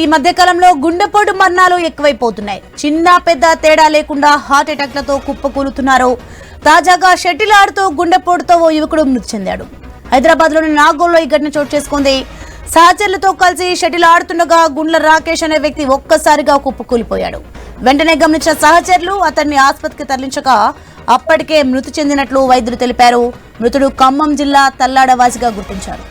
ఈ మధ్య కాలంలో గుండెపోటు మరణాలు ఎక్కువైపోతున్నాయి. చిన్న పెద్ద తేడా లేకుండా హార్ట్ అటాక్లతో కుప్పకూలుతున్నారు. తాజాగా షటిల్ ఆడుతూ గుండెపోటుతో ఓ యువకుడు మృతి చెందాడు. హైదరాబాద్లోని నాగోల్లో ఈ ఘటన చోటు చేసుకుంది. సహచరులతో కలిసి షటిల్ ఆడుతుండగా గుండ్ల రాకేష్ అనే వ్యక్తి ఒక్కసారిగా కుప్పకూలిపోయాడు. వెంటనే గమనించిన సహచరులు అతన్ని ఆసుపత్రికి తరలించగా అప్పటికే మృతి చెందినట్లు వైద్యులు తెలిపారు. మృతుడు ఖమ్మం జిల్లా తల్లాడవాసిగా గుర్తించారు.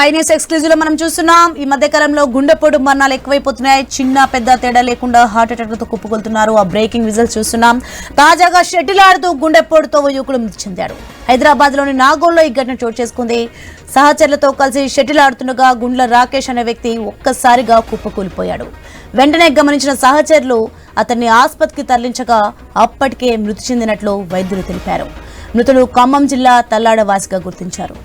ఐన్యూస్ ఎక్స్క్లూజివ్ లో మనం చూస్తున్నాం. ఈ మధ్య కాలంలో గుండెపోటు మరణాలు ఎక్కువైపోతున్నాయి. చిన్న పెద్ద తేడా లేకుండా హార్ట్ అటాక్లతో కుప్పకొలుతున్నారు. ఆ బ్రేకింగ్ రిజల్ట్స్ చూస్తున్నాం. తాజాగా షటిల్ ఆడుతూ గుండెపోటుతో ఓ యువకుడు మృతి చెందాడు. హైదరాబాద్ లోని నాగోల్లో ఈ ఘటన చోటు చేసుకుంది. సహచరులతో కలిసి షటిల్ ఆడుతుండగా గుండ్ల రాకేష్ అనే వ్యక్తి ఒక్కసారిగా కుప్పకూలిపోయాడు. వెంటనే గమనించిన సహచరులు అతన్ని ఆసుపత్రికి తరలించగా అప్పటికే మృతి చెందినట్లు వైద్యులు తెలిపారు. మృతుడు ఖమ్మం జిల్లా తల్లాడవాసిగా గుర్తించారు.